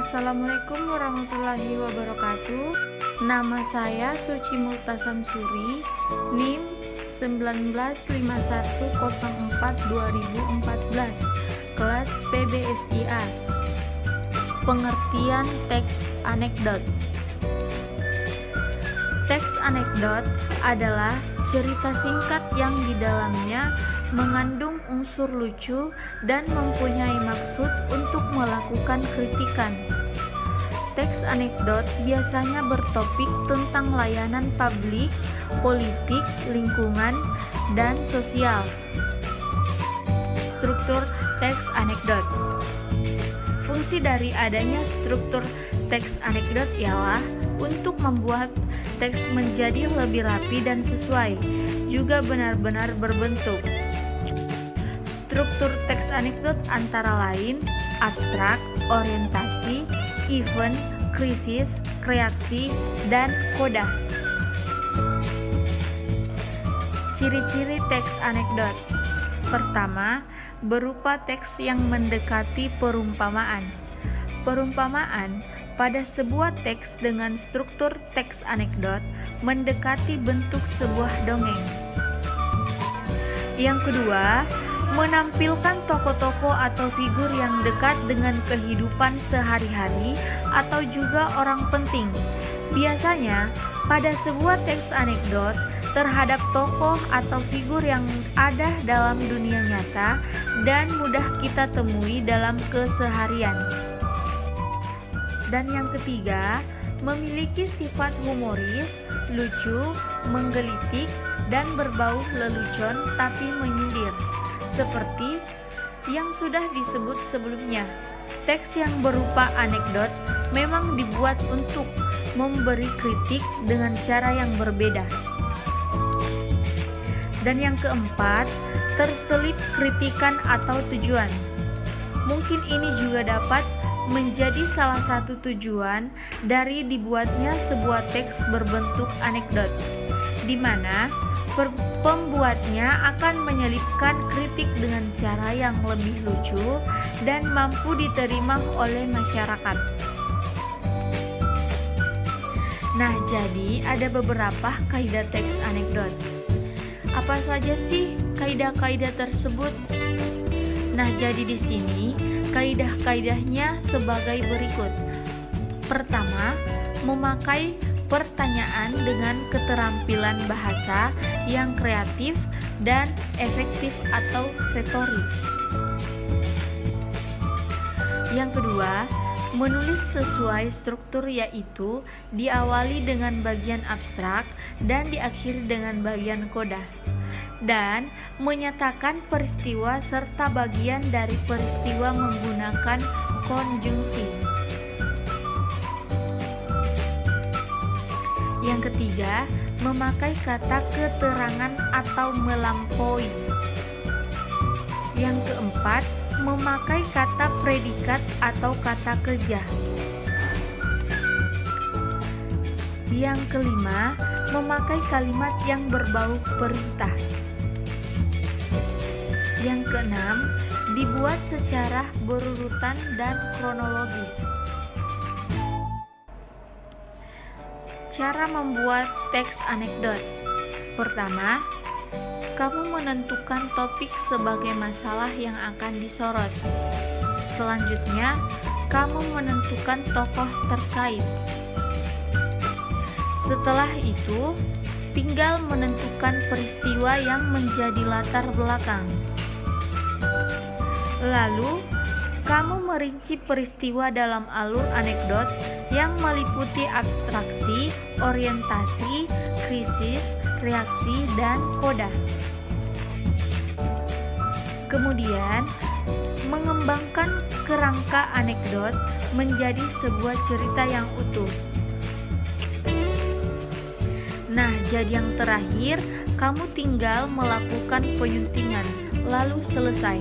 Assalamualaikum warahmatullahi wabarakatuh. Nama saya Suci Multasam Suri, NIM 195104-2014, kelas PBSIA. Pengertian teks anekdot. Teks anekdot adalah cerita singkat yang di dalamnya mengandung unsur lucu dan mempunyai maksud untuk melakukan kritikan. Teks anekdot biasanya bertopik tentang layanan publik, politik, lingkungan, dan sosial. Struktur teks anekdot. Fungsi dari adanya struktur teks anekdot ialah untuk membuat teks menjadi lebih rapi dan sesuai, juga benar-benar berbentuk. Struktur teks anekdot antara lain abstrak, orientasi, event, krisis, reaksi, dan koda. Ciri-ciri teks anekdot. Pertama, berupa teks yang mendekati perumpamaan. Perumpamaan pada sebuah teks dengan struktur teks anekdot mendekati bentuk sebuah dongeng. Yang kedua, menampilkan tokoh-tokoh atau figur yang dekat dengan kehidupan sehari-hari atau juga orang penting. Biasanya, pada sebuah teks anekdot terhadap tokoh atau figur yang ada dalam dunia nyata dan mudah kita temui dalam keseharian. Dan yang ketiga, memiliki sifat humoris, lucu, menggelitik, dan berbau lelucon tapi menyindir. Seperti yang sudah disebut sebelumnya, teks yang berupa anekdot memang dibuat untuk memberi kritik dengan cara yang berbeda. Dan yang keempat, terselip kritikan atau tujuan. Mungkin ini juga dapat menjadi salah satu tujuan dari dibuatnya sebuah teks berbentuk anekdot, di mana pembuatnya akan menyelipkan kritik dengan cara yang lebih lucu dan mampu diterima oleh masyarakat. Nah, jadi ada beberapa kaidah teks anekdot. Apa saja sih kaidah-kaidah tersebut? Nah, jadi di sini kaidah-kaidahnya sebagai berikut. Pertama, memakai pertanyaan dengan keterampilan bahasa yang kreatif dan efektif atau retorik. Yang kedua, menulis sesuai struktur, yaitu diawali dengan bagian abstrak dan diakhiri dengan bagian koda, dan menyatakan peristiwa serta bagian dari peristiwa menggunakan konjungsi. Yang ketiga, memakai kata keterangan atau melampaui. Yang keempat, memakai kata predikat atau kata kerja. Yang kelima, memakai kalimat yang berbau perintah. Yang keenam, dibuat secara berurutan dan kronologis. Cara membuat teks anekdot. Pertama, kamu menentukan topik sebagai masalah yang akan disorot. Selanjutnya, kamu menentukan tokoh terkait. Setelah itu, tinggal menentukan peristiwa yang menjadi latar belakang. Lalu, kamu merinci peristiwa dalam alur anekdot yang meliputi abstraksi, orientasi, krisis, reaksi, dan koda. Kemudian, mengembangkan kerangka anekdot menjadi sebuah cerita yang utuh. Nah, jadi yang terakhir, kamu tinggal melakukan penyuntingan, lalu selesai.